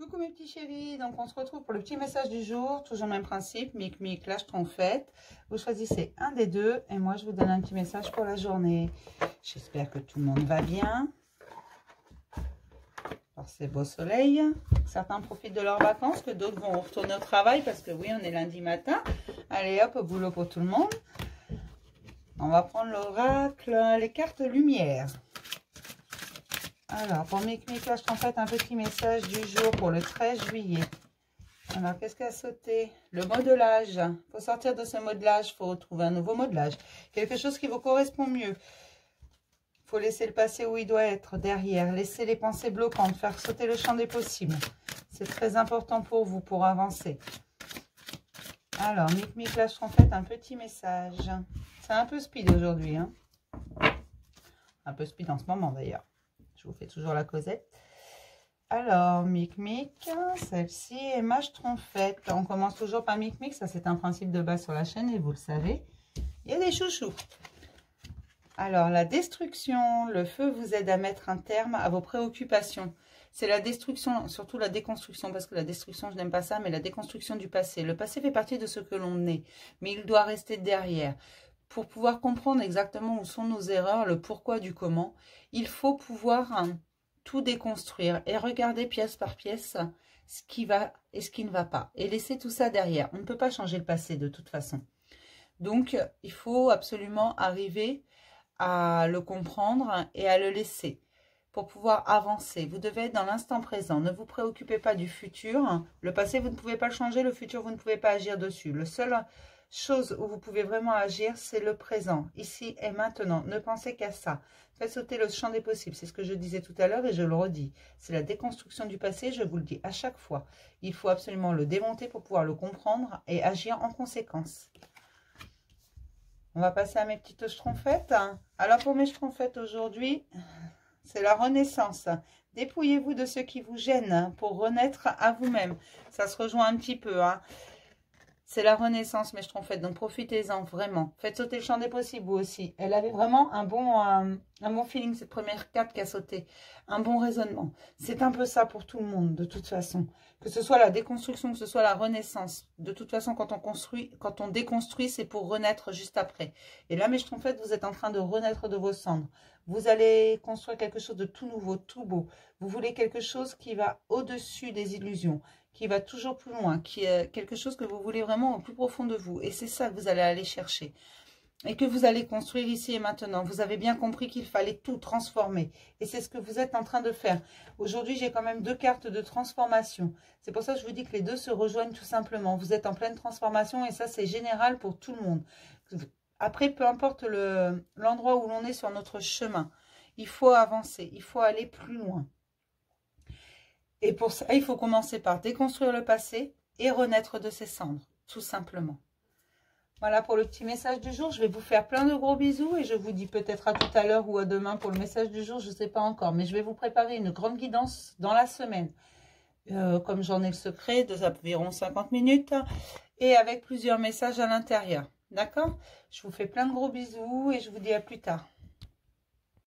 Coucou mes petits chéris, donc on se retrouve pour le petit message du jour, toujours le même principe, Mic Clash Trompette. Vous choisissez un des deux et moi je vous donne un petit message pour la journée. J'espère que tout le monde va bien. Par ces beaux soleils, certains profitent de leurs vacances, que d'autres vont retourner au travail parce que oui, on est lundi matin. Allez hop, au boulot pour tout le monde. On va prendre l'oracle, les cartes lumière. Alors, pour Mic Clash Trompette, un petit message du jour pour le 13 juillet. Alors, qu'est-ce qu'il a sauté? Le modelage. Il faut sortir de ce modelage, il faut trouver un nouveau modelage. Quelque chose qui vous correspond mieux. Il faut laisser le passé où il doit être, derrière. Laisser les pensées bloquantes, faire sauter le champ des possibles. C'est très important pour vous, pour avancer. Alors, Mic Clash Trompette, un petit message. C'est un peu speed aujourd'hui, hein. Un peu speed en ce moment, d'ailleurs. Je vous fais toujours la causette. Alors, Mic, celle-ci est Mage Trompette. On commence toujours par Mic, ça c'est un principe de base sur la chaîne et vous le savez. Il y a des chouchous. Alors, la destruction, le feu vous aide à mettre un terme à vos préoccupations. C'est la destruction, surtout la déconstruction, parce que la destruction, je n'aime pas ça, mais la déconstruction du passé. Le passé fait partie de ce que l'on est, mais il doit rester derrière. Pour pouvoir comprendre exactement où sont nos erreurs, le pourquoi du comment, il faut pouvoir tout déconstruire et regarder pièce par pièce ce qui va et ce qui ne va pas. Et laisser tout ça derrière. On ne peut pas changer le passé de toute façon. Donc, il faut absolument arriver à le comprendre et à le laisser pour pouvoir avancer. Vous devez être dans l'instant présent. Ne vous préoccupez pas du futur. Le passé, vous ne pouvez pas le changer. Le futur, vous ne pouvez pas agir dessus. Le seul chose où vous pouvez vraiment agir, c'est le présent, ici et maintenant. Ne pensez qu'à ça. Faites sauter le champ des possibles. C'est ce que je disais tout à l'heure et je le redis. C'est la déconstruction du passé, je vous le dis à chaque fois. Il faut absolument le démonter pour pouvoir le comprendre et agir en conséquence. On va passer à mes petites schtroumpfettes. Alors pour mes schtroumpfettes aujourd'hui, c'est la renaissance. Dépouillez-vous de ce qui vous gêne pour renaître à vous-même. Ça se rejoint un petit peu, hein. C'est la renaissance, mes schtroumpfettes, donc profitez-en vraiment. Faites sauter le champ des possibles, vous aussi. Elle avait vraiment un bon feeling, cette première carte qui a sauté. Un bon raisonnement. C'est un peu ça pour tout le monde, de toute façon. Que ce soit la déconstruction, que ce soit la renaissance. De toute façon, quand on déconstruit, c'est pour renaître juste après. Et là, mes schtroumpfettes, vous êtes en train de renaître de vos cendres. Vous allez construire quelque chose de tout nouveau, tout beau. Vous voulez quelque chose qui va au-dessus des illusions, qui va toujours plus loin, qui est quelque chose que vous voulez vraiment au plus profond de vous. Et c'est ça que vous allez aller chercher. Et que vous allez construire ici et maintenant. Vous avez bien compris qu'il fallait tout transformer. Et c'est ce que vous êtes en train de faire. Aujourd'hui, j'ai quand même deux cartes de transformation. C'est pour ça que je vous dis que les deux se rejoignent tout simplement. Vous êtes en pleine transformation et ça, c'est général pour tout le monde. Après, peu importe l'endroit où l'on est sur notre chemin, il faut avancer, il faut aller plus loin. Et pour ça, il faut commencer par déconstruire le passé et renaître de ses cendres, tout simplement. Voilà pour le petit message du jour. Je vais vous faire plein de gros bisous et je vous dis peut-être à tout à l'heure ou à demain pour le message du jour. Je ne sais pas encore, mais je vais vous préparer une grande guidance dans la semaine. Comme j'en ai le secret, d'environ 50 minutes et avec plusieurs messages à l'intérieur. D'accord? Je vous fais plein de gros bisous et je vous dis à plus tard.